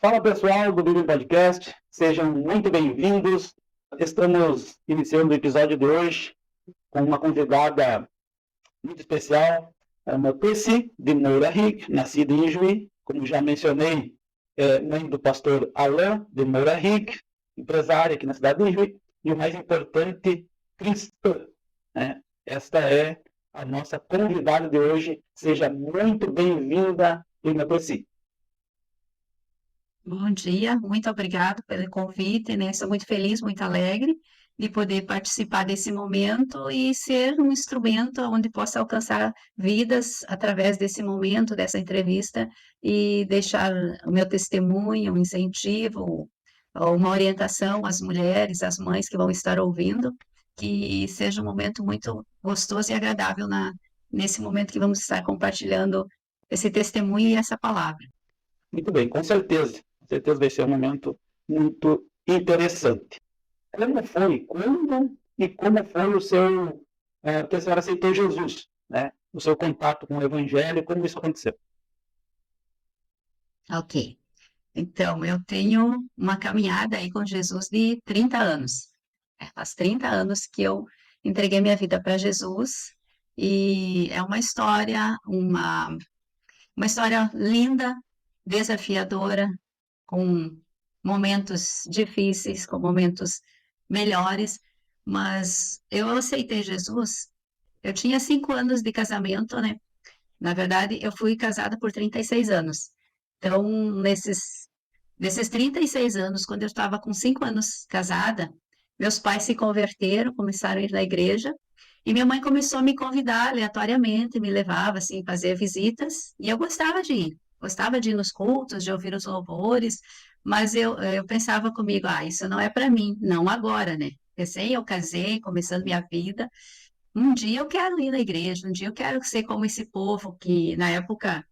Fala pessoal do Bíblia Podcast, sejam muito bem-vindos. Estamos iniciando o episódio de hoje com uma convidada muito especial, uma Percy de Moura Ric, nascida em Juí, como já mencionei, mãe do pastor Alain de Moura Ric, empresária aqui na cidade de Juí, e o mais importante, cristã. Esta é a nossa convidada de hoje. Seja muito bem-vinda, irmã Percy. Bom dia, muito obrigado pelo convite, né? Sou muito feliz, muito alegre de poder participar desse momento e ser um instrumento onde possa alcançar vidas através desse momento, dessa entrevista, e deixar o meu testemunho, um incentivo, ou uma orientação às mulheres, às mães que vão estar ouvindo, que seja um momento muito gostoso e agradável nesse momento que vamos estar compartilhando esse testemunho e essa palavra. Muito bem, com certeza. Com certeza vai ser um momento muito interessante. Como foi, quando e como foi o seu, que a senhora aceitou Jesus, né? O seu contato com o Evangelho, como isso aconteceu? Ok. Então, eu tenho uma caminhada aí com Jesus de 30 anos. Faz 30 anos que eu entreguei minha vida para Jesus e é uma história linda, desafiadora, com momentos difíceis, com momentos melhores, mas eu aceitei Jesus. Eu tinha 5 anos de casamento, né? Na verdade, eu fui casada por 36 anos. Então, nesses 36 anos, quando eu estava com 5 anos casada, meus pais se converteram, começaram a ir na igreja, e minha mãe começou a me convidar aleatoriamente, me levava, assim, fazer visitas, e eu gostava de ir nos cultos, de ouvir os louvores, mas eu pensava comigo, isso não é para mim, não agora, né? Recém eu casei, começando minha vida, um dia eu quero ir na igreja, um dia eu quero ser como esse povo que, na época,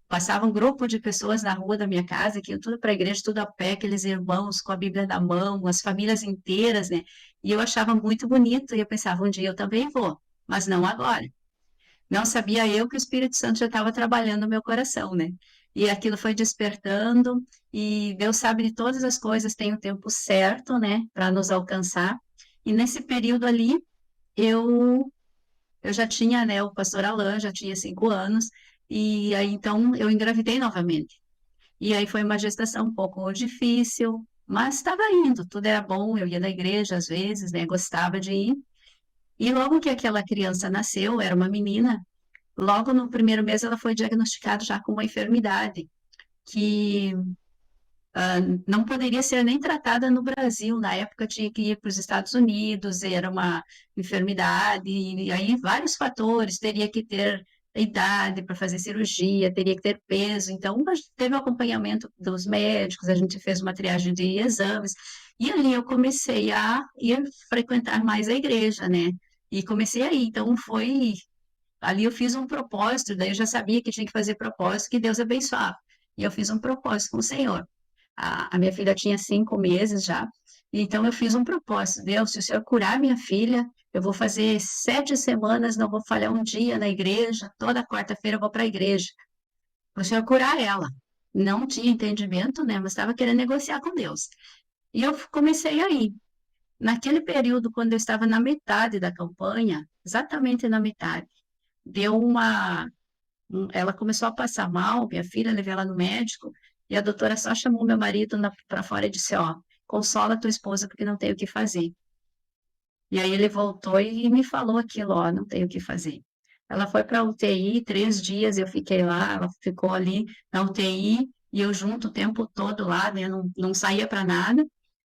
passava um grupo de pessoas na rua da minha casa, que iam tudo para a igreja, tudo a pé, aqueles irmãos com a Bíblia na mão, as famílias inteiras, né? E eu achava muito bonito, e eu pensava, um dia eu também vou, mas não agora. Não sabia eu que o Espírito Santo já estava trabalhando no meu coração, né? E aquilo foi despertando, e Deus sabe de todas as coisas, tem o tempo certo, né, para nos alcançar. E nesse período ali, eu eu já tinha, né, o pastor Alain, já tinha 5 anos, e aí então eu engravidei novamente. E aí foi uma gestação um pouco difícil, mas estava indo, tudo era bom, eu ia na igreja às vezes, né, gostava de ir. E logo que aquela criança nasceu, era uma menina, logo no primeiro mês ela foi diagnosticada já com uma enfermidade que não poderia ser nem tratada no Brasil. Na época tinha que ir para os Estados Unidos, era uma enfermidade, e aí vários fatores, teria que ter idade para fazer cirurgia, teria que ter peso. Então, a gente teve o acompanhamento dos médicos, a gente fez uma triagem de exames, e ali eu comecei a ir frequentar mais a igreja, né? E comecei aí, então foi. Ali eu fiz um propósito, daí eu já sabia que tinha que fazer propósito, que Deus abençoava. E eu fiz um propósito com o Senhor. A minha filha tinha 5 meses já, então eu fiz um propósito. Deus, se o Senhor curar minha filha, eu vou fazer 7 semanas, não vou falhar um dia na igreja, toda quarta-feira eu vou para a igreja. O Senhor curar ela. Não tinha entendimento, né? Mas estava querendo negociar com Deus. E eu comecei aí. Naquele período, quando eu estava na metade da campanha, exatamente na metade, deu ela começou a passar mal, minha filha, levei ela no médico, e a doutora só chamou meu marido para fora e disse, ó, consola tua esposa porque não tem o que fazer. E aí ele voltou e me falou aquilo, ó, não tem o que fazer. Ela foi para a UTI, 3 dias eu fiquei lá, ela ficou ali na UTI, e eu junto o tempo todo lá, né, não saía para nada,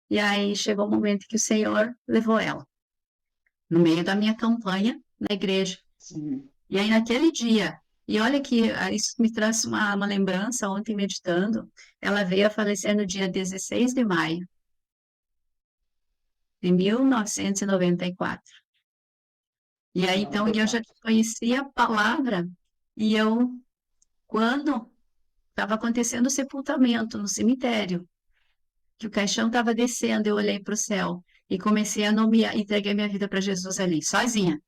e aí chegou o momento que o Senhor levou ela, no meio da minha campanha na igreja. Sim. E aí, naquele dia, e olha que isso me traz uma lembrança, ontem meditando, ela veio a falecer no dia 16 de maio de 1994. E aí, então, eu já conhecia a palavra, e eu, quando estava acontecendo o sepultamento no cemitério, que o caixão estava descendo, eu olhei para o céu e comecei a nomear, entreguei minha vida para Jesus ali, sozinha.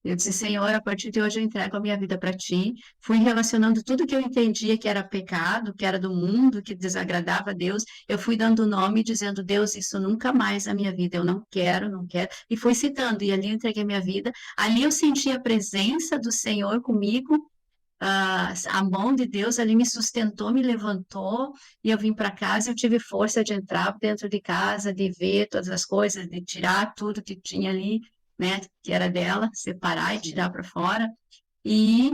Eu disse, Senhor, a partir de hoje eu entrego a minha vida para Ti. Fui relacionando tudo que eu entendia que era pecado, que era do mundo, que desagradava a Deus. Eu fui dando nome, dizendo, Deus, isso nunca mais na minha vida. Eu não quero, não quero. E fui citando, e ali eu entreguei minha vida. Ali eu senti a presença do Senhor comigo. A mão de Deus ali me sustentou, me levantou, e eu vim para casa. Eu tive força de entrar dentro de casa, de ver todas as coisas, de tirar tudo que tinha ali, né, que era dela, separar e tirar para fora. E,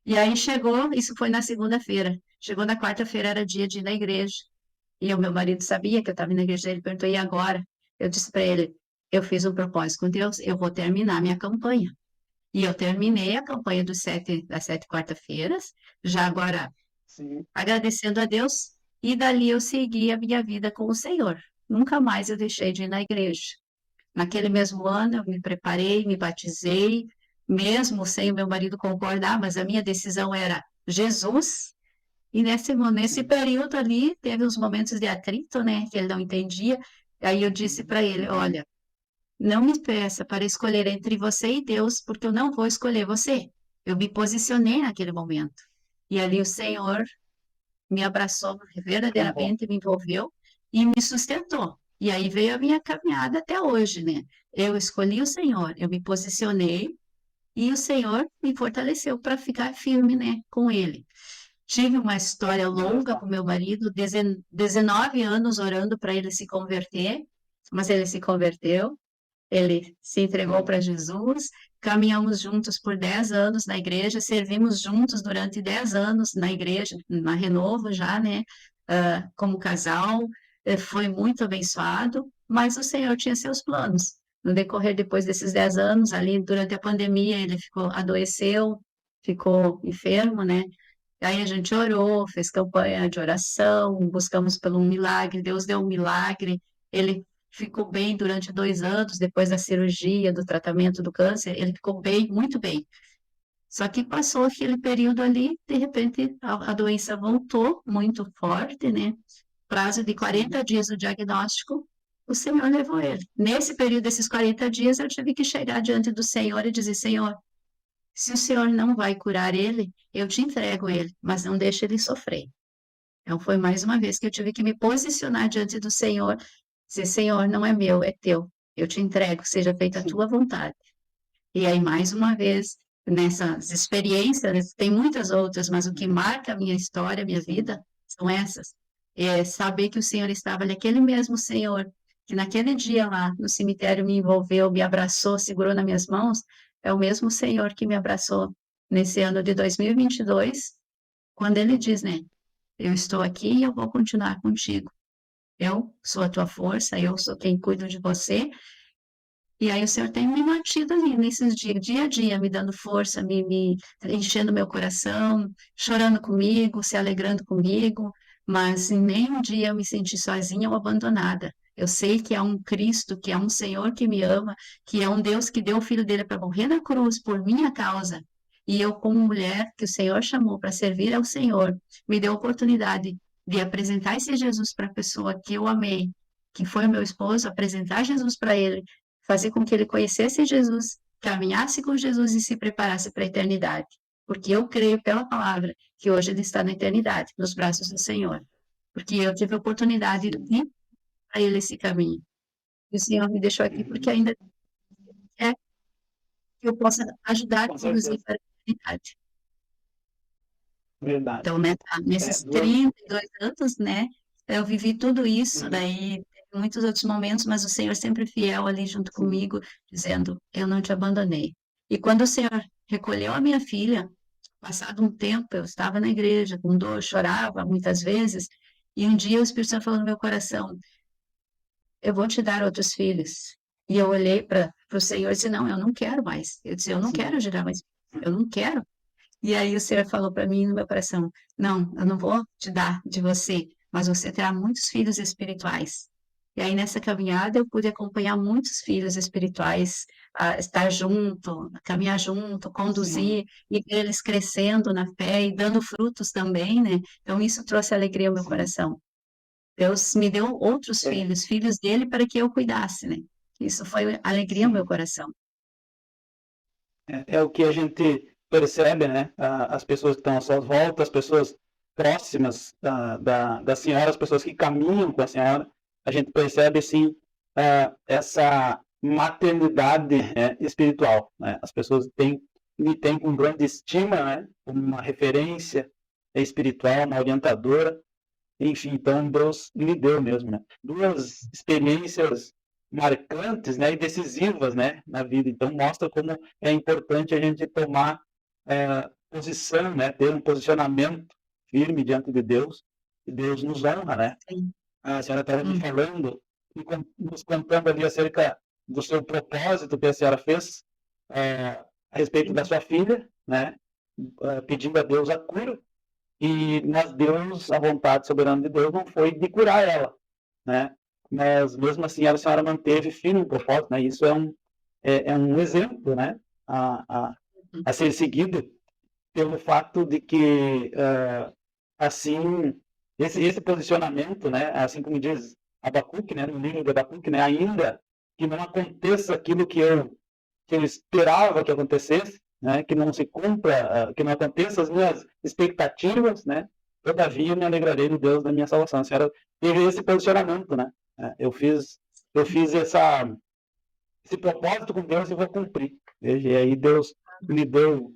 e aí chegou, isso foi na segunda-feira. Chegou na quarta-feira, era dia de ir na igreja. E o meu marido sabia que eu estava na igreja, ele perguntou, e agora? Eu disse para ele, eu fiz um propósito com Deus, eu vou terminar minha campanha. E eu terminei a campanha das 7 quarta-feiras, já agora Sim. agradecendo a Deus, e dali eu segui a minha vida com o Senhor. Nunca mais eu deixei de ir na igreja. Naquele mesmo ano eu me preparei, me batizei, mesmo sem o meu marido concordar, mas a minha decisão era Jesus. E nesse período ali, teve uns momentos de atrito, né, que ele não entendia. Aí eu disse para ele, olha, não me peça para escolher entre você e Deus, porque eu não vou escolher você. Eu me posicionei naquele momento. E ali o Senhor me abraçou Que bom. verdadeiramente, me envolveu e me sustentou. E aí veio a minha caminhada até hoje, né? Eu escolhi o Senhor, eu me posicionei e o Senhor me fortaleceu para ficar firme, né, com Ele. Tive uma história longa com meu marido, 19 anos orando para ele se converter, mas ele se converteu. Ele se entregou para Jesus, caminhamos juntos por 10 anos na igreja, servimos juntos durante 10 anos na igreja, na Renovo já, né? Como casal, foi muito abençoado, mas o Senhor tinha seus planos. No decorrer depois desses 10 anos, ali durante a pandemia, ele adoeceu, ficou enfermo, né? Aí a gente orou, fez campanha de oração, buscamos pelo um milagre, Deus deu um milagre, ele ficou bem durante 2 anos, depois da cirurgia, do tratamento do câncer, ele ficou bem, muito bem. Só que passou aquele período ali, de repente a doença voltou muito forte, né? Prazo de 40 dias do diagnóstico, o Senhor levou ele. Nesse período desses 40 dias, eu tive que chegar diante do Senhor e dizer, Senhor, se o Senhor não vai curar ele, eu te entrego ele, mas não deixe ele sofrer. Então, foi mais uma vez que eu tive que me posicionar diante do Senhor, dizer, Senhor, não é meu, é teu. Eu te entrego, seja feita a Sim. tua vontade. E aí, mais uma vez, nessas experiências, tem muitas outras, mas o que marca a minha história, a minha vida, são essas. É saber que o Senhor estava ali, aquele mesmo Senhor, que naquele dia lá no cemitério me envolveu, me abraçou, segurou nas minhas mãos, é o mesmo Senhor que me abraçou nesse ano de 2022, quando Ele diz, né, eu estou aqui e eu vou continuar contigo. Eu sou a tua força, eu sou quem cuido de você. E aí o Senhor tem me mantido ali nesses dias, dia a dia, me dando força, me enchendo meu coração, chorando comigo, se alegrando comigo, mas em nenhum dia eu me senti sozinha ou abandonada. Eu sei que há um Cristo, que há um Senhor que me ama, que é um Deus que deu o Filho dele para morrer na cruz por minha causa. E eu, como mulher que o Senhor chamou para servir ao Senhor, me deu a oportunidade de apresentar esse Jesus para a pessoa que eu amei, que foi o meu esposo, apresentar Jesus para ele, fazer com que ele conhecesse Jesus, caminhasse com Jesus e se preparasse para a eternidade. Porque eu creio pela palavra que hoje ele está na eternidade, nos braços do Senhor. Porque eu tive a oportunidade de ir para ele esse caminho. E o Senhor me deixou aqui porque ainda quer que eu possa ajudar a Com conduzir certeza. para a eternidade. Verdade. Então, nesses Duas. 32 anos, né, eu vivi tudo isso, daí teve muitos outros momentos, mas o Senhor sempre fiel ali junto comigo, dizendo, eu não te abandonei. E quando o Senhor recolheu a minha filha, passado um tempo, eu estava na igreja com dor, chorava muitas vezes, e um dia o Espírito Santo falou no meu coração, eu vou te dar outros filhos. E eu olhei para o Senhor e disse, não, eu não quero mais. Eu disse, eu não quero gerar mais, eu não quero. E aí o Senhor falou para mim no meu coração, não, eu não vou te dar de você, mas você terá muitos filhos espirituais. E aí nessa caminhada eu pude acompanhar muitos filhos espirituais, estar junto, caminhar junto, conduzir, e ver eles crescendo na fé e dando frutos também, né? Então isso trouxe alegria ao meu coração. Deus me deu outros filhos, filhos dele para que eu cuidasse, né? Isso foi alegria ao meu coração. É o que a gente percebe, né? As pessoas que estão à sua volta, as pessoas próximas da senhora, as pessoas que caminham com a senhora, a gente percebe, sim, essa maternidade, espiritual, né? As pessoas me têm com grande estima, né? Como uma referência espiritual, uma orientadora. Enfim, então Deus lhe deu mesmo, né? Duas experiências marcantes, né, e decisivas, né, na vida. Então mostra como é importante a gente tomar posição, né, ter um posicionamento firme diante de Deus, e Deus nos honra, né? Sim. A senhora estava me Uhum. falando, nos contando ali acerca do seu propósito que a senhora fez a respeito da sua filha, né, pedindo a Deus a cura. Mas Deus, a vontade soberana de Deus não foi de curar ela, né? Mas mesmo assim a senhora manteve firme o propósito, né? Isso é um exemplo, né? A ser seguido pelo fato de que assim esse posicionamento, né? Assim como diz Abacuque, né? No livro de Abacuque, né? Ainda que não aconteça aquilo que eu esperava que acontecesse, né, que não se cumpra, que não aconteça as minhas expectativas, né, todavia me alegrarei no Deus da minha salvação. A senhora teve esse posicionamento, né? Eu fiz esse propósito com Deus e vou cumprir. E aí Deus me deu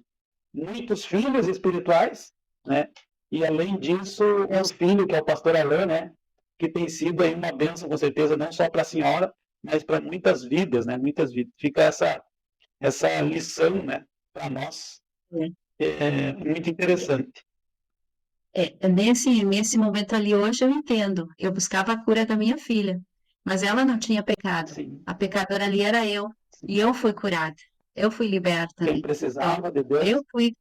muitos filhos espirituais, né? E além disso, um filho que é o pastor Alain, né? Que tem sido aí uma bênção, com certeza, não só para a senhora, mas para muitas vidas, né? Muitas vidas. Fica essa lição, né, para nós é muito interessante. Nesse momento ali hoje eu entendo. Eu buscava a cura da minha filha, mas ela não tinha pecado. Sim, A pecadora ali era eu, sim. e eu fui curada. Eu fui liberta, Quem né? Então, precisava de Deus. eu fui.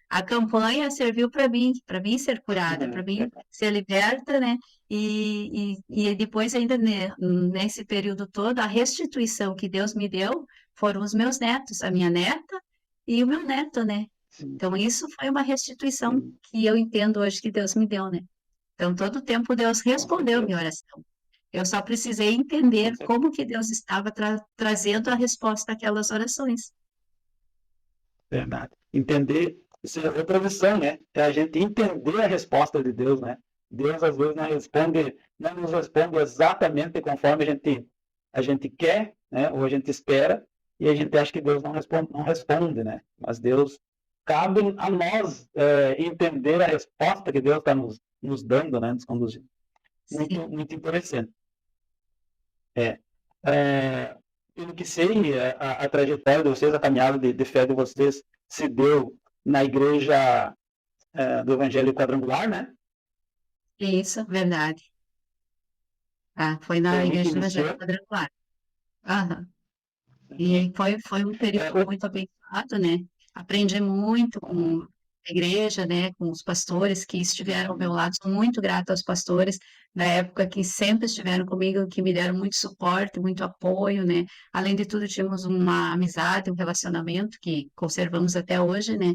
A campanha serviu para mim ser curada, para mim ser liberta, né? E depois ainda nesse período todo, a restituição que Deus me deu foram os meus netos, a minha neta e o meu neto, né? Sim, Então, isso foi uma restituição sim, que eu entendo hoje que Deus me deu, né? Então, todo o tempo Deus com respondeu minha certeza. oração. Eu só precisei Com entender certeza. como que Deus estava trazendo a resposta àquelas orações. Verdade. Entender, isso é outra visão, né? É a gente entender a resposta de Deus, né? Deus, às vezes, não nos responde exatamente conforme a gente quer, né? Ou a gente espera, e a gente acha que Deus não responde, né? Mas Deus, cabe a nós entender a resposta que Deus está nos dando, né? Nos conduzindo. Muito, Sim, muito interessante. É, é, pelo que sei, a trajetória de vocês, a caminhada de fé de vocês se deu na igreja do Evangelho Quadrangular, né? isso, verdade. Ah, foi na Foi ali que Igreja do Evangelho iniciou. Quadrangular. Aham. E foi um É, período muito abençoado, né? Aprendi muito com a igreja, né? Com os pastores que estiveram ao meu lado. Sou muito grata aos pastores da época que sempre estiveram comigo, que me deram muito suporte, muito apoio, né? Além de tudo, tínhamos uma amizade, um relacionamento que conservamos até hoje, né?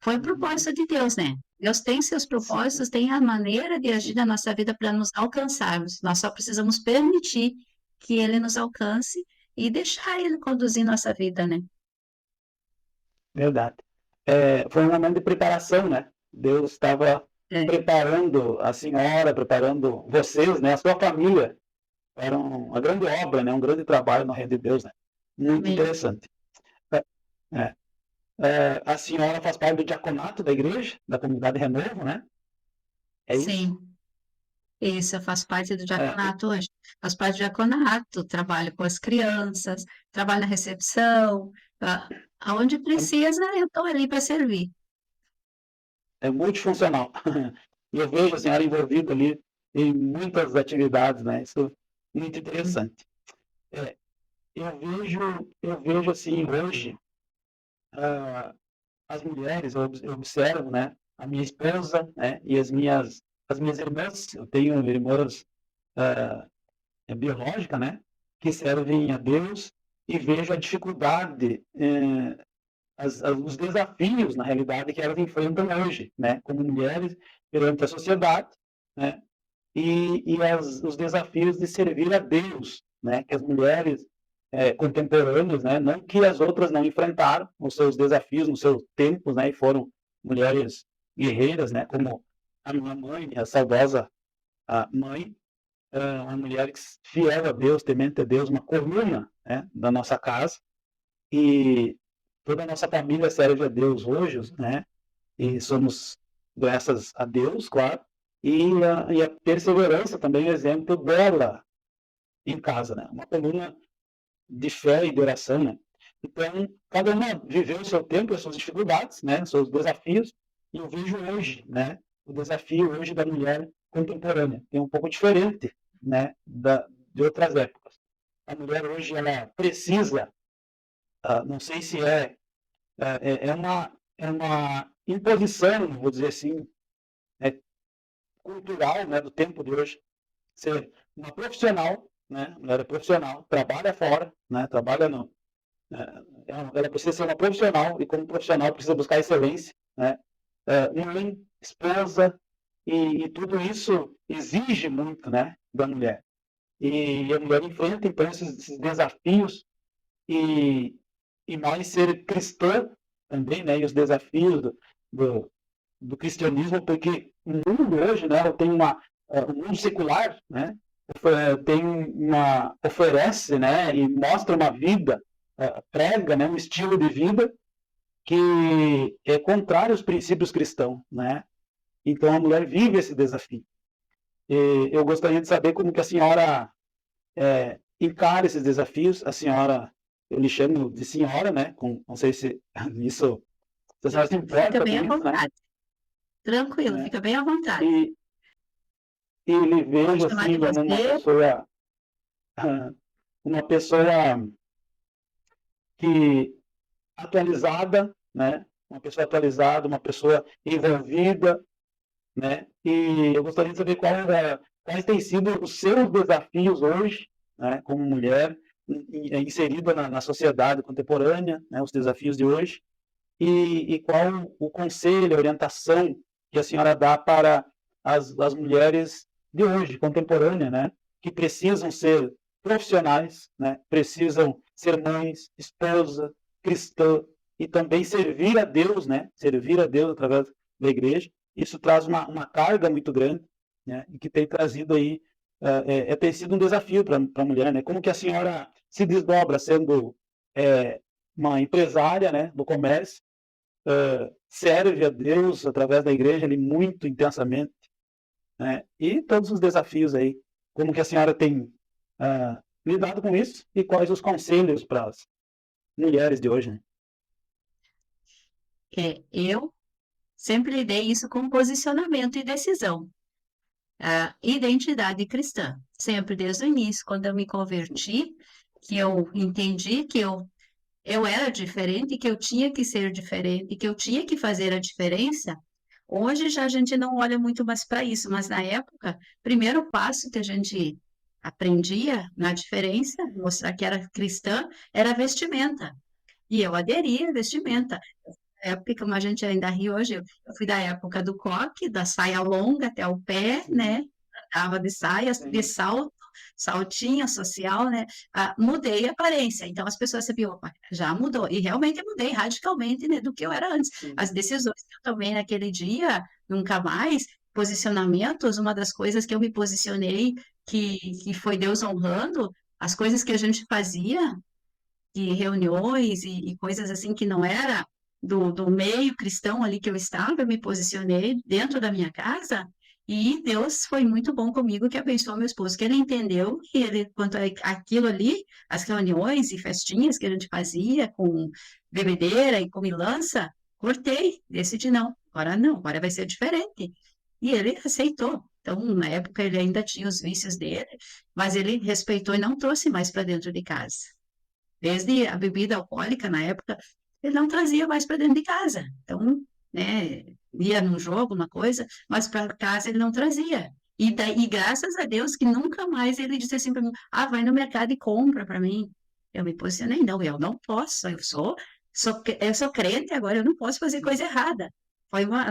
Foi o propósito de Deus, né? Deus tem seus sim, propósitos, tem a maneira de agir sim, na nossa vida para nos alcançarmos. Nós só precisamos permitir que Ele nos alcance e deixar Ele conduzir nossa vida, né? verdade. Foi um momento de preparação, né? Deus estava É, preparando a senhora, preparando vocês, né? A sua família. Era uma grande obra, né? Um grande trabalho no reino de Deus, né? Muito amém. interessante. É, é. A senhora faz parte do diaconato da igreja, da comunidade Renovo, né? É isso? Sim, isso, eu faço parte do É, diaconato hoje. Faço parte do diaconato, trabalho com as crianças, trabalho na recepção, aonde precisa, eu estou ali para servir. é multifuncional. E eu vejo a senhora envolvida ali em muitas atividades, né? Isso é muito interessante. É, eu vejo assim, hoje, ah, as mulheres, eu observo, né? A minha esposa, né? E as minhas irmãs, eu tenho irmãs ah, biológicas, né? Que servem a Deus e vejo a dificuldade os desafios, na realidade, que elas enfrentam hoje, né, como mulheres perante a sociedade, né, e os desafios de servir a Deus, né, que as mulheres contemporâneos, né? Não que as outras não enfrentaram os seus desafios nos seus tempos, né? E foram mulheres guerreiras, né? Como a minha mãe, a saudosa mãe, uma mulher fiel a Deus, temente a Deus, uma coluna, né, da nossa casa. E toda a nossa família serve a Deus hoje, né? E somos graças a Deus, claro. E a perseverança também é exemplo dela em casa, né? Uma coluna de fé e de oração, né? Então, cada uma viveu o seu tempo, as suas dificuldades, né? Os seus desafios. E eu vejo hoje, né? O desafio hoje da mulher contemporânea é um pouco diferente, né? De outras épocas. A mulher hoje, ela precisa, não sei se é uma imposição, vou dizer assim, cultural, né? Do tempo de hoje, ser uma profissional, né? A mulher é profissional, trabalha fora, né? Trabalha não. Ela precisa ser uma profissional e como profissional precisa buscar excelência, né? Mãe, esposa e tudo isso exige muito, né, da mulher. E a mulher enfrenta então esses desafios e mais ser cristã também, né? E os desafios do cristianismo, porque o mundo hoje, né? Tem um mundo secular, né? Oferece, né? E mostra uma vida, prega, né? Um estilo de vida que é contrário aos princípios cristãos, né? Então a mulher vive esse desafio. E eu gostaria de saber como que a senhora encara esses desafios. A senhora, eu lhe chamo de senhora, né? Não sei se isso, se a senhora se importa Fica com bem à isso, né? vontade. Tranquilo, Né? fica bem à vontade. E lhe vejo Pode chamar assim de como você. uma pessoa que atualizada, né? Uma pessoa atualizada, uma pessoa envolvida, né? E eu gostaria de saber quais têm sido os seus desafios hoje, né? Como mulher inserida na sociedade contemporânea, né? Os desafios de hoje e qual o conselho, a orientação que a senhora dá para as mulheres de hoje, contemporânea, né? Que precisam ser profissionais, né? Precisam ser mães, esposa, cristã e também servir a Deus, né? Servir a Deus através da igreja. Isso traz uma carga muito grande, né? E que tem trazido aí tem sido um desafio para a mulher, né? Como que a senhora se desdobra sendo uma empresária, né, do comércio, serve a Deus através da igreja ali muito intensamente, né? E todos os desafios aí, como que a senhora tem lidado com isso e quais os conselhos para as mulheres de hoje, né? Eu sempre lidei isso com posicionamento e decisão. Identidade cristã. Sempre desde o início, quando eu me converti, que eu entendi que eu era diferente, que eu tinha que ser diferente, que eu tinha que fazer a diferença. Hoje já a gente não olha muito mais para isso, mas na época, primeiro passo que a gente aprendia na diferença, mostrar que era cristã, era a vestimenta. E eu aderia à vestimenta. Época, como a gente ainda ri hoje, eu fui da época do coque, da saia longa até o pé, né? Andava de saia, de salto, saltinho social, né? Mudei a aparência. Então as pessoas sabiam, opa, já mudou. E realmente mudei radicalmente, né, do que eu era antes. As decisões que eu tomei naquele dia, nunca mais. Posicionamentos, uma das coisas que eu me posicionei, que foi Deus honrando, as coisas que a gente fazia, de reuniões e coisas assim que não era do meio cristão ali que eu estava, eu me posicionei dentro da minha casa e Deus foi muito bom comigo, que abençoou meu esposo, que ele entendeu que ele, quanto aquilo ali, as reuniões e festinhas que a gente fazia com bebedeira e comilança, cortei, decidi não, agora vai ser diferente. E ele aceitou. Então, na época, ele ainda tinha os vícios dele, mas ele respeitou e não trouxe mais para dentro de casa. Desde a bebida alcoólica, na época, ele não trazia mais para dentro de casa. Então, né, ia num jogo, uma coisa, mas para casa ele não trazia. E graças a Deus que nunca mais ele disse assim para mim, vai no mercado e compra para mim. Eu me posicionei, não, eu não posso, eu sou crente agora, eu não posso fazer coisa errada.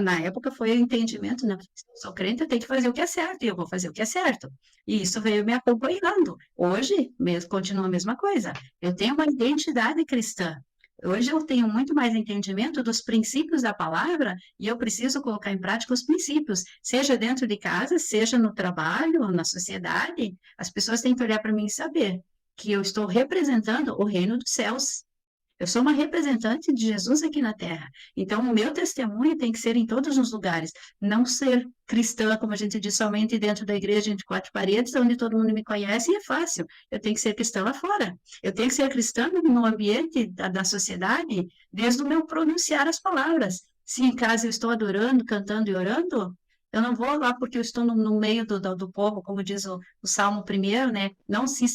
Na época foi o entendimento, né? Se eu sou crente, eu tenho que fazer o que é certo, e eu vou fazer o que é certo. E isso veio me acompanhando. Hoje, mesmo, continua a mesma coisa. Eu tenho uma identidade cristã. Hoje eu tenho muito mais entendimento dos princípios da palavra e eu preciso colocar em prática os princípios, seja dentro de casa, seja no trabalho, na sociedade. As pessoas têm que olhar para mim e saber que eu estou representando o reino dos céus. Eu sou uma representante de Jesus aqui na Terra. Então, o meu testemunho tem que ser em todos os lugares. Não ser cristã, como a gente diz, somente dentro da igreja, entre quatro paredes, onde todo mundo me conhece, e é fácil. Eu tenho que ser cristã lá fora. Eu tenho que ser cristã no ambiente da sociedade, desde o meu pronunciar as palavras. Se em casa eu estou adorando, cantando e orando, eu não vou lá porque eu estou no meio do povo, como diz o Salmo primeiro, né? Não se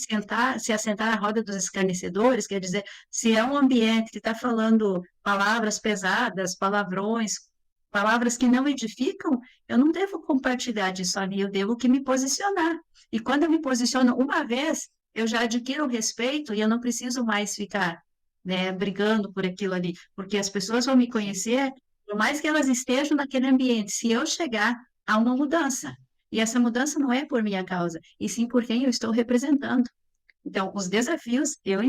assentar à roda dos escarnecedores, quer dizer, se é um ambiente que está falando palavras pesadas, palavrões, palavras que não edificam, eu não devo compartilhar disso ali, eu devo que me posicionar. E quando eu me posiciono uma vez, eu já adquiro o respeito e eu não preciso mais ficar, né, brigando por aquilo ali, porque as pessoas vão me conhecer, por mais que elas estejam naquele ambiente, se eu chegar a uma mudança. E essa mudança não é por minha causa, e sim por quem eu estou representando. Então, os desafios, eu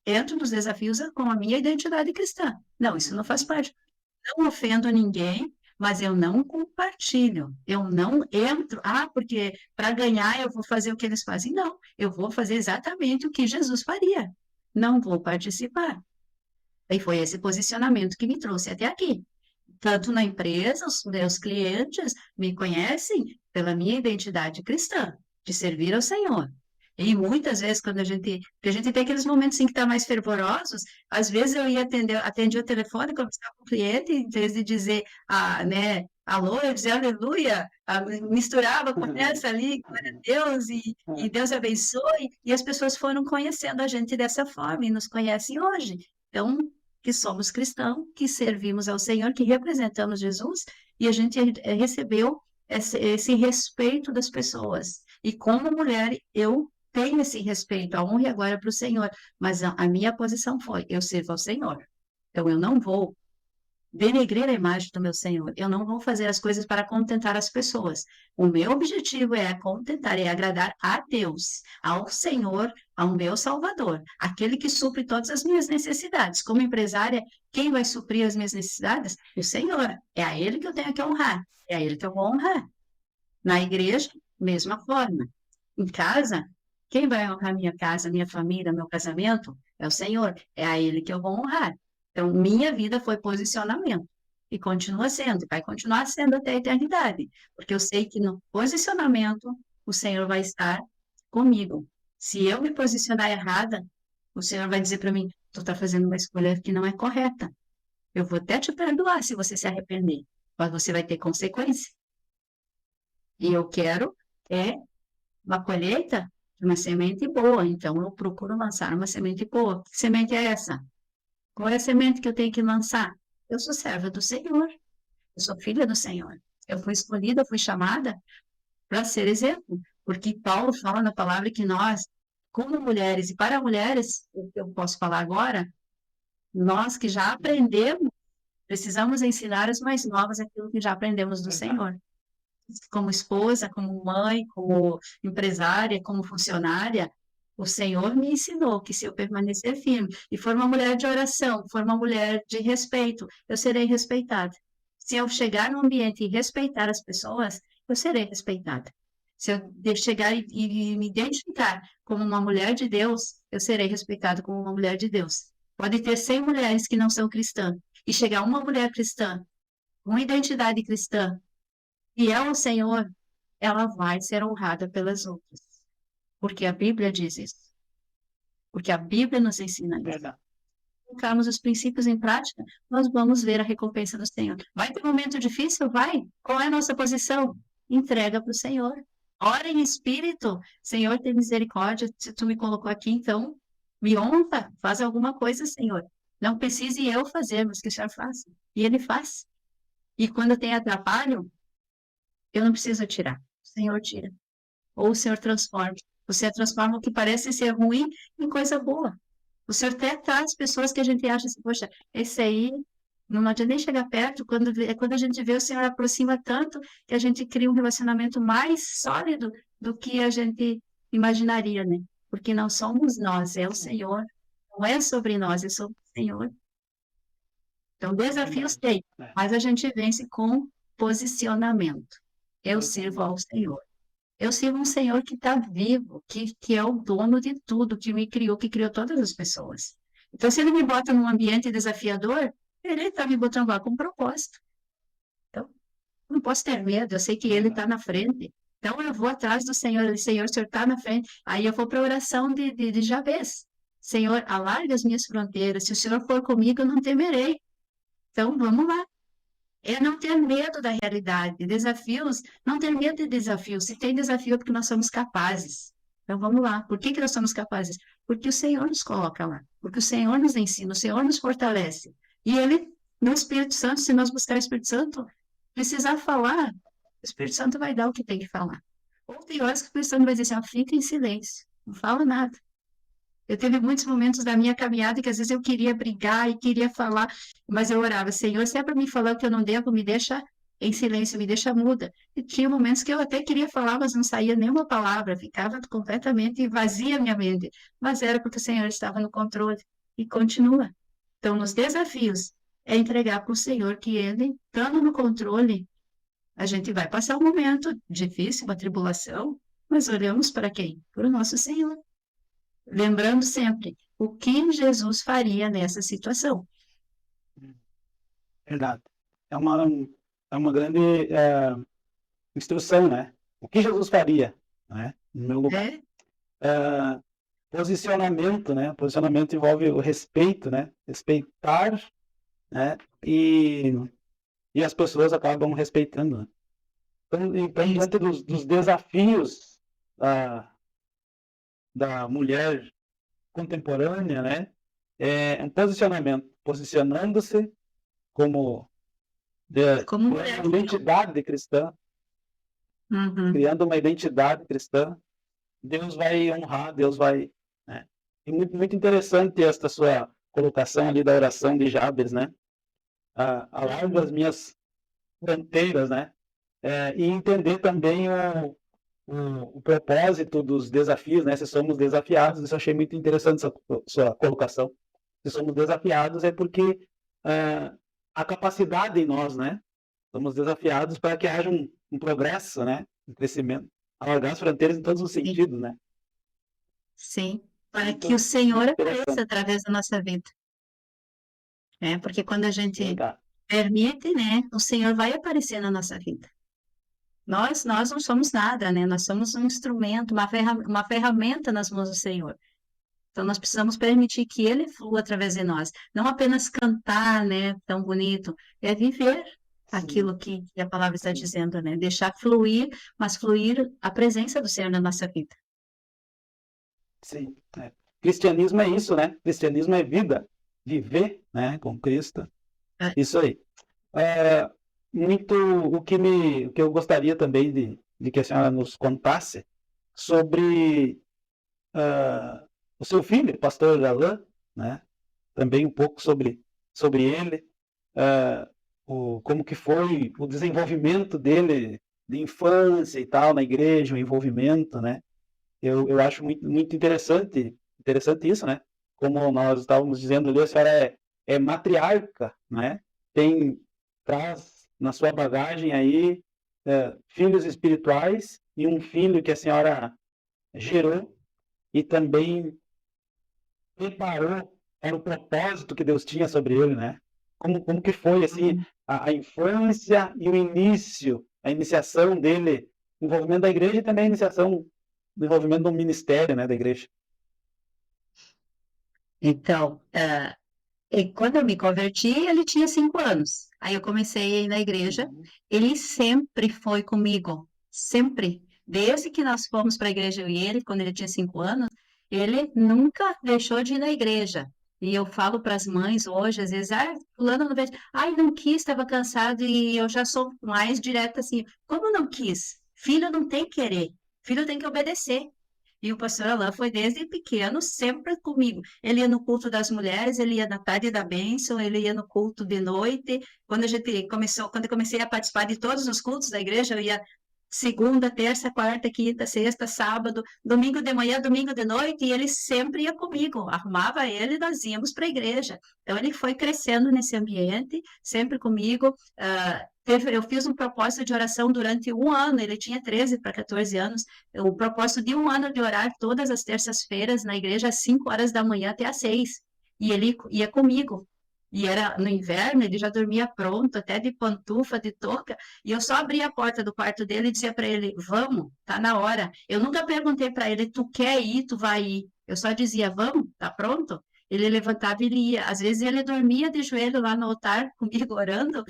entro nos desafios com a minha identidade cristã. Não, isso não faz parte. Não ofendo ninguém, mas eu não compartilho. Eu não entro. Ah, porque para ganhar eu vou fazer o que eles fazem. Não, eu vou fazer exatamente o que Jesus faria. Não vou participar. E foi esse posicionamento que me trouxe até aqui. Tanto na empresa, os meus clientes me conhecem pela minha identidade cristã, de servir ao Senhor. E muitas vezes, porque a gente tem aqueles momentos em que está mais fervorosos, às vezes eu ia atendia o telefone, conversava com o cliente, em vez de dizer, né, alô, eu dizia aleluia, misturava com essa ali, glória a Deus, e Deus abençoe, e as pessoas foram conhecendo a gente dessa forma, e nos conhecem hoje. Então, que somos cristãos, que servimos ao Senhor, que representamos Jesus, e a gente recebeu esse respeito das pessoas. E como mulher, eu tenho esse respeito, a honra e a glória para o Senhor, mas a minha posição foi, eu sirvo ao Senhor. Então, eu não vou denegrir a imagem do meu Senhor. Eu não vou fazer as coisas para contentar as pessoas. O meu objetivo é contentar, é agradar a Deus, ao Senhor, ao meu Salvador, aquele que supre todas as minhas necessidades. Como empresária, quem vai suprir as minhas necessidades? O Senhor. É a Ele que eu tenho que honrar. É a Ele que eu vou honrar. Na igreja, mesma forma. Em casa, quem vai honrar minha casa, minha família, meu casamento? É o Senhor. É a Ele que eu vou honrar. Então, minha vida foi posicionamento. E continua sendo, vai continuar sendo até a eternidade. Porque eu sei que no posicionamento, o Senhor vai estar comigo. Se eu me posicionar errada, o Senhor vai dizer para mim: tu está fazendo uma escolha que não é correta. Eu vou até te perdoar se você se arrepender, mas você vai ter consequência. E eu quero uma colheita de uma semente boa. Então, eu procuro lançar uma semente boa. Que semente é essa? Qual é a semente que eu tenho que lançar? Eu sou serva do Senhor. Eu sou filha do Senhor. Eu fui escolhida, fui chamada para ser exemplo. Porque Paulo fala na palavra que nós, como mulheres, e para mulheres, o que eu posso falar agora, nós que já aprendemos, precisamos ensinar as mais novas aquilo que já aprendemos do Senhor. Como esposa, como mãe, como empresária, como funcionária, o Senhor me ensinou que se eu permanecer firme e for uma mulher de oração, for uma mulher de respeito, eu serei respeitada. Se eu chegar no ambiente e respeitar as pessoas, eu serei respeitada. Se eu chegar e me identificar como uma mulher de Deus, eu serei respeitada como uma mulher de Deus. Pode ter 100 mulheres que não são cristãs e chegar uma mulher cristã, com identidade cristã, fiel ao Senhor, ela vai ser honrada pelas outras. Porque a Bíblia diz isso. Porque a Bíblia nos ensina isso. Verdade. Colocarmos os princípios em prática, nós vamos ver a recompensa do Senhor. Vai ter um momento difícil? Vai. Qual é a nossa posição? Entrega para o Senhor. Ora em espírito. Senhor, tem misericórdia. Se tu me colocou aqui, então, me honra. Faz alguma coisa, Senhor. Não precise eu fazer, mas que o Senhor faça. E Ele faz. E quando tem atrapalho, eu não preciso tirar. O Senhor tira. Ou o Senhor transforma. O Senhor transforma o que parece ser ruim em coisa boa. O Senhor até traz pessoas que a gente acha assim, poxa, esse aí Não adianta nem chegar perto, quando a gente vê o Senhor aproxima tanto que a gente cria um relacionamento mais sólido do que a gente imaginaria, né? Porque não somos nós, é o Senhor. Não é sobre nós, é sobre o Senhor. Então, desafios Verdade. tem, mas a gente vence com posicionamento. Eu sirvo ao Senhor. Eu sirvo um Senhor que está vivo, que é o dono de tudo, que me criou, que criou todas as pessoas. Então, se ele me bota num ambiente desafiador, ele está me botando lá com um propósito. Então, não posso ter medo, eu sei que ele está na frente. Então, eu vou atrás do Senhor, Senhor, o Senhor está na frente. Aí eu vou para a oração de Jabez. Senhor, alarga as minhas fronteiras. Se o Senhor for comigo, eu não temerei. Então, vamos lá. É não ter medo da realidade. Desafios, não ter medo de desafios. Se tem desafio é porque nós somos capazes. Então vamos lá. Por que que nós somos capazes? Porque o Senhor nos coloca lá. Porque o Senhor nos ensina, o Senhor nos fortalece. E Ele, no Espírito Santo, se nós buscar o Espírito Santo, precisar falar, o Espírito Santo vai dar o que tem que falar. Ou tem horas que o Espírito Santo vai dizer assim, ó, fica em silêncio, não fala nada. Eu teve muitos momentos da minha caminhada que às vezes eu queria brigar e queria falar, mas eu orava, Senhor, se é para mim falar o que eu não devo, me deixa em silêncio, me deixa muda. E tinha momentos que eu até queria falar, mas não saía nenhuma palavra, ficava completamente vazia a minha mente. Mas era porque o Senhor estava no controle e continua. Então, nos desafios, é entregar para o Senhor que Ele, estando no controle, a gente vai passar um momento difícil, uma tribulação, mas olhamos para quem? Para o nosso Senhor. Lembrando sempre o que Jesus faria nessa situação. Verdade. É uma, é uma grande instrução, né? O que Jesus faria, né? No meu lugar. É, Posicionamento, né? Posicionamento envolve o respeito, né? Respeitar, né? E as pessoas acabam respeitando, né? Então diante dos desafios da mulher contemporânea, né? É um posicionamento, posicionando-se como como criando mulher. uma identidade cristã, Uhum. criando uma identidade cristã, Deus vai honrar, Deus vai, né? E muito, muito interessante esta sua colocação ali da oração de Jabes, né? Alargo as minhas fronteiras, né? E entender também o propósito dos desafios, né? Se somos desafiados, isso eu achei muito interessante essa sua colocação. Se somos desafiados é porque a capacidade em nós, né? Somos desafiados para que haja um progresso, né? Um crescimento, alargar as fronteiras em todos os Sim, sentidos, né? sim. Para que o Muito, Senhor muito apareça interessante. através da nossa vida. Porque quando a gente Verdade. permite, né, o Senhor vai aparecer na nossa vida. Nós não somos nada, né? Nós somos um instrumento, uma ferramenta nas mãos do Senhor. Então, nós precisamos permitir que Ele flua através de nós. Não apenas cantar, né, tão bonito, é viver Sim, aquilo que a palavra está sim, dizendo, né? Deixar fluir, mas fluir a presença do Senhor na nossa vida. sim. Cristianismo é isso, né? Cristianismo é vida. Viver, né? Com Cristo. É, Isso aí. É, muito o que eu gostaria também de que a senhora nos contasse sobre o seu filho, pastor Alain, né? Também um pouco sobre ele, como que foi o desenvolvimento dele de infância e tal na igreja, o envolvimento, né? Eu acho muito, muito interessante isso, né? Como nós estávamos dizendo ali, a senhora é matriarca, né? Traz na sua bagagem aí filhos espirituais e um filho que a senhora gerou e também preparou para o propósito que Deus tinha sobre ele, né? Como que foi, assim, a infância e o início, a iniciação dele, o envolvimento da igreja e também a iniciação do envolvimento do ministério, né, da igreja. Então, e quando eu me converti, ele tinha 5 anos. Aí eu comecei a ir na igreja. Uhum. Ele sempre foi comigo, sempre. Desde que nós fomos para a igreja, eu e ele, quando ele tinha 5 anos, ele nunca deixou de ir na igreja. E eu falo para as mães hoje, às vezes, fulano não veio, não quis, estava cansado, e eu já sou mais direta assim, como não quis? Filho não tem que querer, filho tem que obedecer. E o pastor Alain foi desde pequeno sempre comigo. Ele ia no culto das mulheres, ele ia na tarde da bênção, ele ia no culto de noite. Quando eu comecei a participar de todos os cultos da igreja, eu ia segunda, terça, quarta, quinta, sexta, sábado, domingo de manhã, domingo de noite, e ele sempre ia comigo. Arrumava ele e nós íamos para a igreja. Então ele foi crescendo nesse ambiente, sempre comigo. Eu fiz um propósito de oração durante um ano, ele tinha 13 para 14 anos, o propósito de um ano de orar todas as terças-feiras na igreja, às 5 horas da manhã até às 6. E ele ia comigo. E era no inverno, ele já dormia pronto, até de pantufa, de touca, e eu só abria a porta do quarto dele e dizia para ele, vamos, tá na hora. Eu nunca perguntei para ele, tu quer ir, tu vai ir. Eu só dizia, vamos, tá pronto? Ele levantava e ele ia. Às vezes ele dormia de joelho lá no altar comigo orando,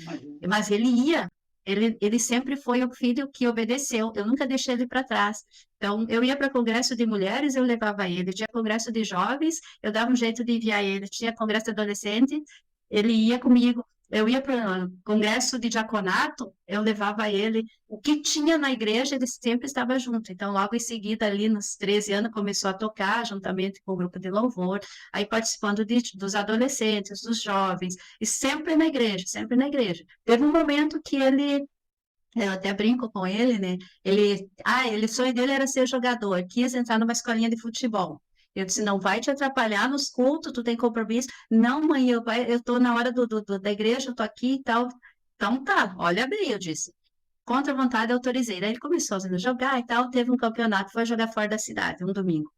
mas ele ia. Ele sempre foi o filho que obedeceu. Eu nunca deixei ele para trás. Então, eu ia para congresso de mulheres, eu levava ele. Tinha congresso de jovens, eu dava um jeito de enviar ele. Tinha congresso de adolescente, ele ia comigo. Eu ia para congresso de diaconato, eu levava ele. O que tinha na igreja, ele sempre estava junto. Então, logo em seguida, ali nos 13 anos, começou a tocar, juntamente com o grupo de louvor, aí participando dos adolescentes, dos jovens, e sempre na igreja, sempre na igreja. Teve um momento que eu até brinco com ele, né? O sonho dele era ser jogador, quis entrar numa escolinha de futebol. Eu disse, não vai te atrapalhar nos cultos, tu tem compromisso. Não, mãe, eu tô na hora da igreja, eu tô aqui e tal. Então tá, olha bem, eu disse. Contra a vontade, eu autorizei. Daí ele começou a jogar e tal, teve um campeonato, foi jogar fora da cidade, um domingo.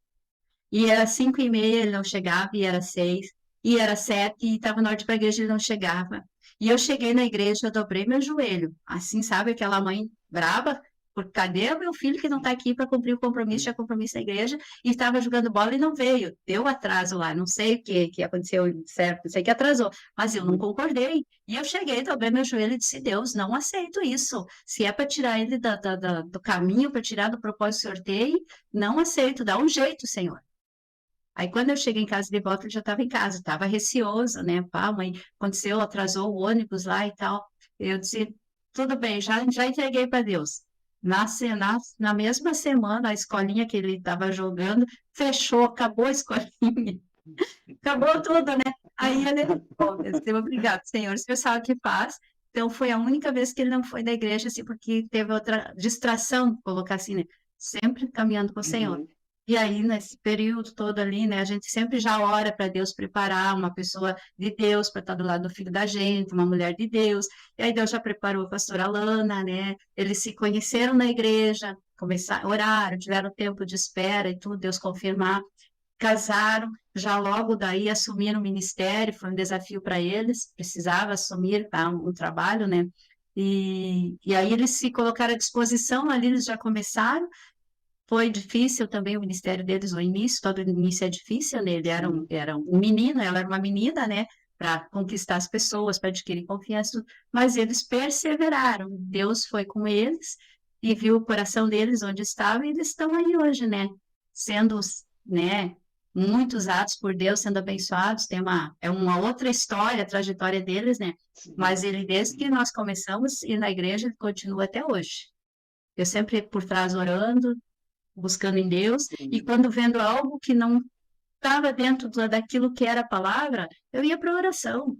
E era 5h30, ele não chegava, e era 6, e era 7, e estava na hora de ir para a igreja, ele não chegava. E eu cheguei na igreja, eu dobrei meu joelho. Assim, sabe, aquela mãe braba, porque cadê o meu filho que não está aqui para cumprir o compromisso, tinha compromisso na igreja, e estava jogando bola e não veio. Deu atraso lá, não sei o que aconteceu, certo, não sei o que atrasou, mas eu não concordei. E eu cheguei, dobrei meu joelho e disse, Deus, não aceito isso. Se é para tirar ele do caminho, para tirar do propósito do sorteio, não aceito, dá um jeito, Senhor. Aí, quando eu cheguei em casa de volta, ele já estava em casa, estava receoso, né? Pá, mãe, aconteceu, atrasou o ônibus lá e tal. Eu disse, tudo bem, já entreguei para Deus. Na mesma semana, a escolinha que ele estava jogando fechou, acabou a escolinha, acabou tudo, né? Aí ele, pô, eu disse, obrigado, Senhor, o Senhor sabe o que faz. Então, foi a única vez que ele não foi da igreja, assim, porque teve outra distração, colocar assim, né? Sempre caminhando com o Senhor. E aí, nesse período todo ali, né, a gente sempre já ora para Deus preparar uma pessoa de Deus para estar do lado do filho da gente, uma mulher de Deus. E aí Deus já preparou a pastora Alana, né? Eles se conheceram na igreja, começaram, oraram, tiveram tempo de espera e tudo, Deus confirmar. Casaram, já logo daí assumiram o ministério, foi um desafio para eles, precisava assumir um trabalho, né? E aí eles se colocaram à disposição, ali eles já começaram. Foi difícil também o ministério deles, o início, todo início é difícil, né? Ele era um menino, ela era uma menina, né? Para conquistar as pessoas, para adquirir confiança, mas eles perseveraram. Deus foi com eles e viu o coração deles onde estava, e eles estão aí hoje, né? Sendo, né? Muito usados por Deus, sendo abençoados. É uma outra história, a trajetória deles, né? Mas ele, desde que nós começamos a ir na igreja, ele continua até hoje. Eu sempre por trás orando, buscando em Deus, e quando vendo algo que não estava dentro daquilo que era a palavra, eu ia para a oração,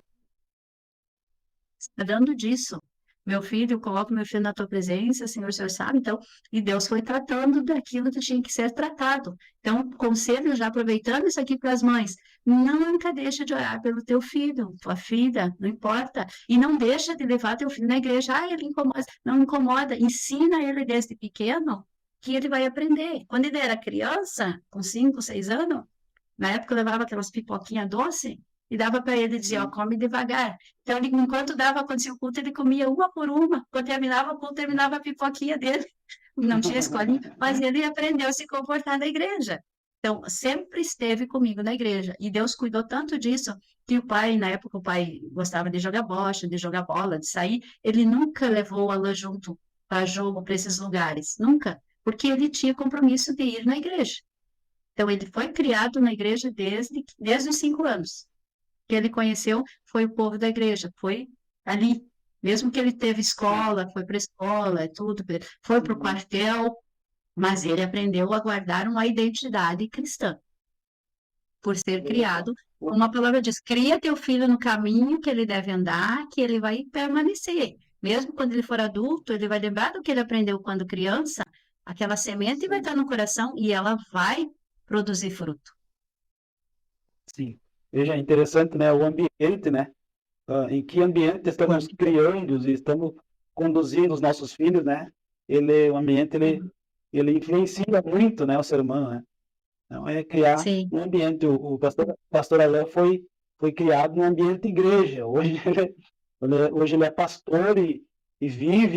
dando disso. Meu filho, eu coloco meu filho na tua presença, Senhor, o Senhor sabe, então, e Deus foi tratando daquilo que tinha que ser tratado. Então, conselho, já aproveitando isso aqui para as mães, nunca deixa de orar pelo teu filho, tua filha, não importa, e não deixa de levar teu filho na igreja, ele incomoda, não incomoda, ensina ele desde pequeno, que ele vai aprender. Quando ele era criança, com 5, 6 anos, na época eu levava aquelas pipoquinhas doce e dava para ele, dizia, ó, come devagar. Então, enquanto acontecia o culto, ele comia uma por uma. Quando terminava o culto, terminava a pipoquinha dele. Não tinha escolinha, mas ele aprendeu a se comportar na igreja. Então, sempre esteve comigo na igreja. E Deus cuidou tanto disso que o pai, na época, o pai gostava de jogar bocha, de jogar bola, de sair. Ele nunca levou o Alan junto para jogo, para esses lugares. Nunca. Porque ele tinha compromisso de ir na igreja. Então, ele foi criado na igreja desde os 5 anos. Que ele conheceu foi o povo da igreja, foi ali. Mesmo que ele teve escola, foi para a escola, tudo, foi para o quartel, mas ele aprendeu a guardar uma identidade cristã, por ser criado. Uma palavra diz: cria teu filho no caminho que ele deve andar, que ele vai permanecer. Mesmo quando ele for adulto, ele vai lembrar do que ele aprendeu quando criança, aquela semente vai estar no coração e ela vai produzir fruto. Sim. Veja, é interessante, né? O ambiente, né? Em que ambiente estamos criando e estamos conduzindo os nossos filhos, né? O ambiente, ele influencia muito, né, o ser humano, né? Então, é criar Sim. um ambiente. O pastor Alain foi criado num ambiente igreja. Hoje ele é pastor e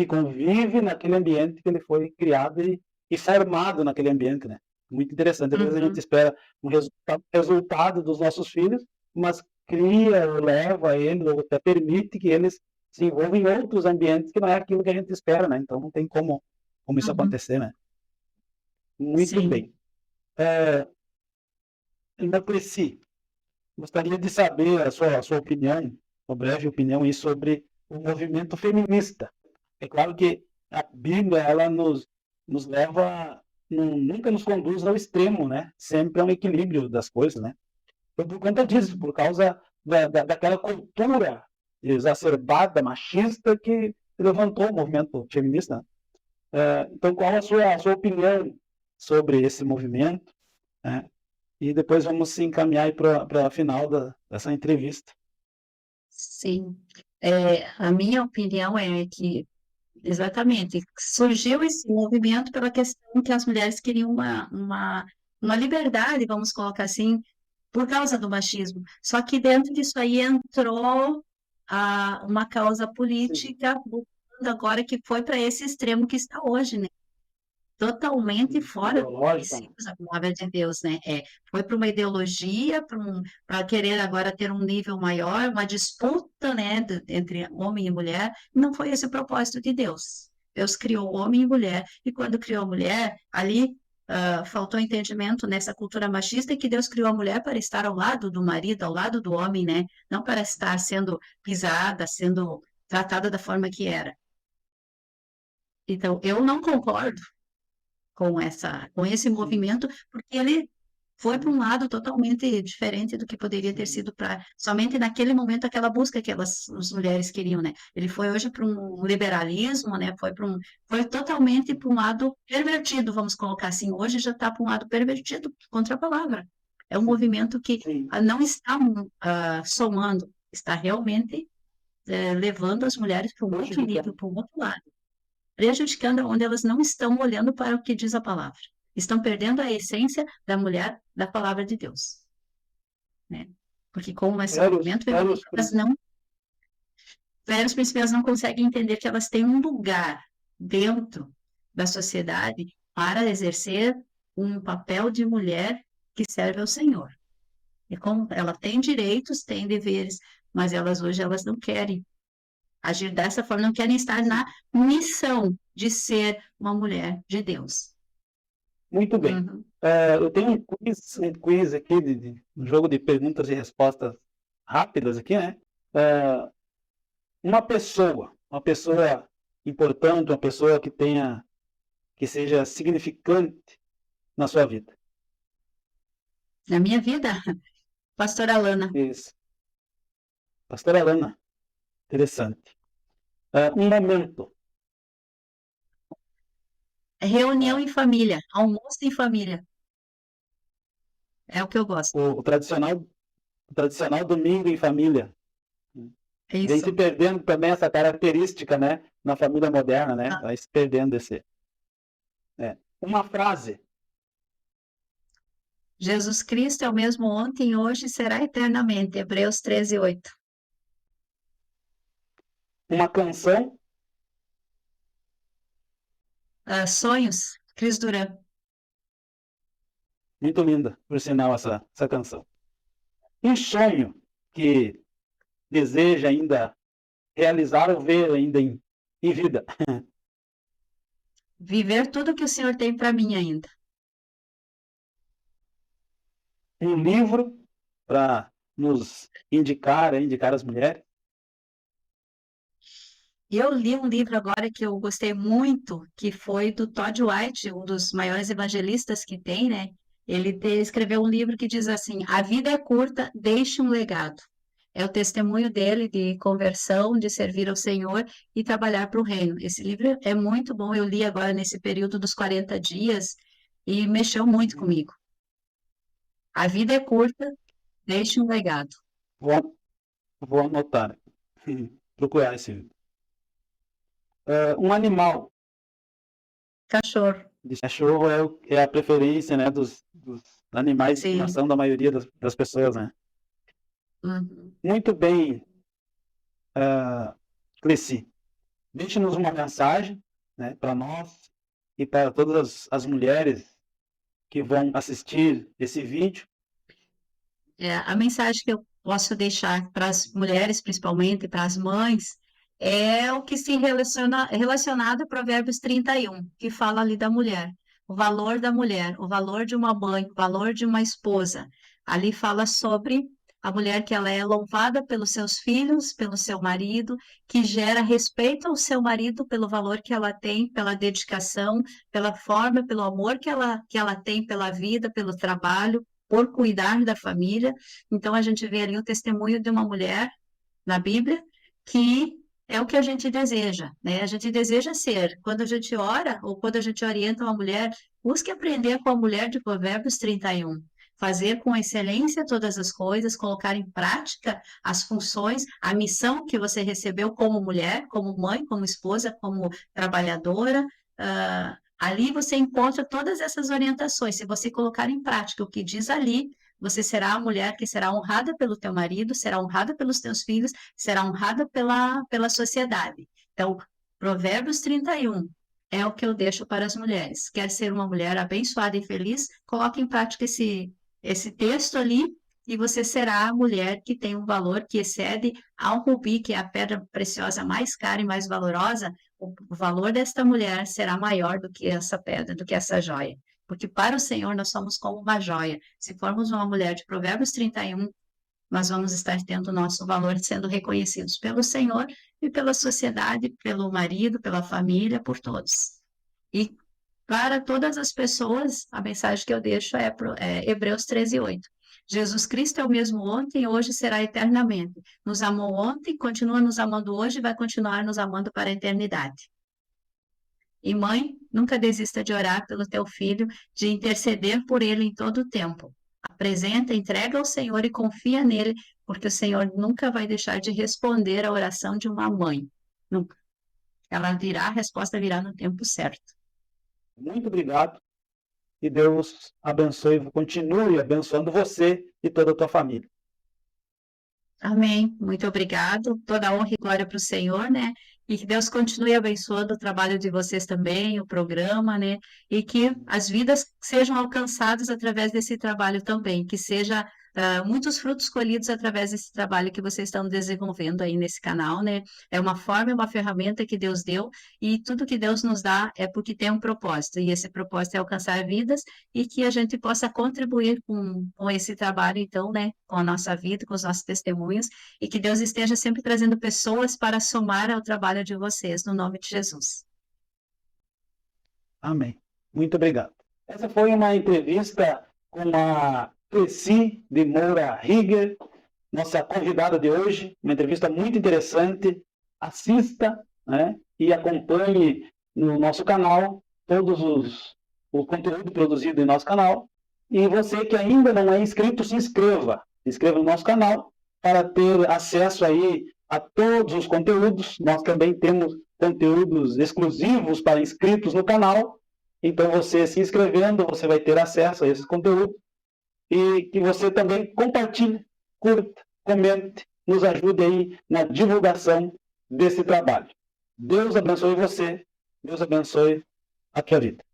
convive naquele ambiente que ele foi criado e formado naquele ambiente, né? Muito interessante. Às vezes a gente espera um resultado dos nossos filhos, mas cria, ou leva eles, ou até permite que eles se envolvam em outros ambientes que não é aquilo que a gente espera, né? Então não tem como isso acontecer, né? Muito Sim. bem. Ainda Cleci, gostaria de saber a sua opinião, uma breve opinião aí sobre o movimento feminista. É claro que a Bíblia, ela nos leva, nunca nos conduz ao extremo, né? Sempre é um equilíbrio das coisas, né? Foi por conta disso, por causa daquela cultura exacerbada, machista, que levantou o movimento feminista. Então, qual a sua opinião sobre esse movimento, né? E depois vamos se encaminhar para a final dessa entrevista. Sim. A minha opinião é que, exatamente, surgiu esse movimento pela questão que as mulheres queriam uma liberdade, vamos colocar assim, por causa do machismo. Só que dentro disso aí entrou uma causa política, agora que foi para esse extremo que está hoje, né? Totalmente fora dos Ideológica, né? princípios da palavra de Deus, né? Foi para uma ideologia, para querer agora ter um nível maior, uma disputa, né, entre homem e mulher. Não foi esse o propósito de Deus. Deus criou homem e mulher, e quando criou a mulher, ali faltou entendimento nessa cultura machista, que Deus criou a mulher para estar ao lado do marido, ao lado do homem, né? Não para estar sendo pisada, sendo tratada da forma que era. Então, eu não concordo com esse movimento, porque ele foi para um lado totalmente diferente do que poderia ter sido para somente naquele momento aquela busca que as mulheres queriam, né? Ele foi hoje para um liberalismo, né? Foi totalmente para um lado pervertido, vamos colocar assim. Hoje já está para um lado pervertido contra a palavra. É um movimento que não está somando, está realmente levando as mulheres para um outro nível, para um outro lado, prejudicando onde elas não estão olhando para o que diz a palavra. Estão perdendo a essência da mulher da palavra de Deus, né? Porque como esse movimento feminino, os princípios não conseguem entender que elas têm um lugar dentro da sociedade para exercer um papel de mulher que serve ao Senhor. E como ela tem direitos, tem deveres, mas hoje elas não querem agir dessa forma, não querem estar na missão de ser uma mulher de Deus. Muito bem. Eu tenho um quiz aqui, um jogo de perguntas e respostas rápidas aqui, né? Uma pessoa importante, uma pessoa que seja significante na sua vida. Na minha vida, pastora Alana. Isso. Pastora Alana, interessante. Um momento. Reunião em família, almoço em família. É o que eu gosto. O tradicional domingo em família. É Vem isso. se perdendo também essa característica, né? Na família moderna, né? Vai se perdendo esse. Uma frase. Jesus Cristo é o mesmo ontem, hoje e será eternamente. Hebreus 13:8. Uma canção. Sonhos, Cris Duran. Muito linda, por sinal, essa canção. Um sonho que deseja ainda realizar ou ver ainda em vida. Viver tudo que o Senhor tem para mim ainda. Um livro para nos indicar as mulheres. E eu li um livro agora que eu gostei muito, que foi do Todd White, um dos maiores evangelistas que tem, né? Escreveu um livro que diz assim: A vida é curta, deixe um legado. É o testemunho dele de conversão, de servir ao Senhor e trabalhar para o reino. Esse livro é muito bom, eu li agora nesse período dos 40 dias e mexeu muito comigo. A vida é curta, deixe um legado. Vou anotar. Procurar esse livro. Um animal. Cachorro. Cachorro é a preferência, né, dos animais de Sim. estimação da maioria das pessoas, né? Uhum. Muito bem, Cleci. Deixe-nos uma mensagem, né, para nós e para todas as mulheres que vão assistir esse vídeo. A mensagem que eu posso deixar para as mulheres, principalmente, para as mães, é o que se relacionado a Provérbios 31, que fala ali da mulher, o valor da mulher, o valor de uma mãe, o valor de uma esposa. Ali fala sobre a mulher que ela é louvada pelos seus filhos, pelo seu marido, que gera respeito ao seu marido pelo valor que ela tem, pela dedicação, pela forma, pelo amor que ela tem pela vida, pelo trabalho, por cuidar da família. Então, a gente vê ali o testemunho de uma mulher na Bíblia que é o que a gente deseja, né? A gente deseja ser. Quando a gente ora ou quando a gente orienta uma mulher, busque aprender com a mulher de Provérbios 31. Fazer com excelência todas as coisas, colocar em prática as funções, a missão que você recebeu como mulher, como mãe, como esposa, como trabalhadora. Ali você encontra todas essas orientações. Se você colocar em prática o que diz ali, você será a mulher que será honrada pelo teu marido, será honrada pelos teus filhos, será honrada pela sociedade. Então, Provérbios 31 é o que eu deixo para as mulheres. Quer ser uma mulher abençoada e feliz? Coloque em prática esse texto ali e você será a mulher que tem um valor que excede ao rubi, que é a pedra preciosa mais cara e mais valorosa. O valor desta mulher será maior do que essa pedra, do que essa joia. Porque para o Senhor nós somos como uma joia. Se formos uma mulher de Provérbios 31, nós vamos estar tendo o nosso valor sendo reconhecidos pelo Senhor e pela sociedade, pelo marido, pela família, por todos. E para todas as pessoas, a mensagem que eu deixo é Hebreus 13:8. Jesus Cristo é o mesmo ontem, hoje será eternamente. Nos amou ontem, continua nos amando hoje e vai continuar nos amando para a eternidade. E mãe, nunca desista de orar pelo teu filho, de interceder por ele em todo o tempo. Apresenta, entrega ao Senhor e confia nele, porque o Senhor nunca vai deixar de responder a oração de uma mãe. Nunca. A resposta virá no tempo certo. Muito obrigado. E Deus abençoe, continue abençoando você e toda a tua família. Amém. Muito obrigado. Toda a honra e glória para o Senhor, né? E que Deus continue abençoando o trabalho de vocês também, o programa, né? E que as vidas sejam alcançadas através desse trabalho também, que seja muitos frutos colhidos através desse trabalho que vocês estão desenvolvendo aí nesse canal, né? É uma forma, é uma ferramenta que Deus deu e tudo que Deus nos dá é porque tem um propósito, e esse propósito é alcançar vidas e que a gente possa contribuir com esse trabalho, então, né? Com a nossa vida, com os nossos testemunhos, e que Deus esteja sempre trazendo pessoas para somar ao trabalho de vocês, no nome de Jesus. Amém. Muito obrigado. Essa foi uma entrevista com a Cleci de Moura Rieger, nossa convidada de hoje. Uma entrevista muito interessante. Assista, né, e acompanhe no nosso canal o conteúdo produzido em nosso canal. E você que ainda não é inscrito, se inscreva. Se inscreva no nosso canal para ter acesso aí a todos os conteúdos. Nós também temos conteúdos exclusivos para inscritos no canal. Então, você se inscrevendo, você vai ter acesso a esses conteúdos. E que você também compartilhe, curta, comente, nos ajude aí na divulgação desse trabalho. Deus abençoe você. Deus abençoe a tua vida.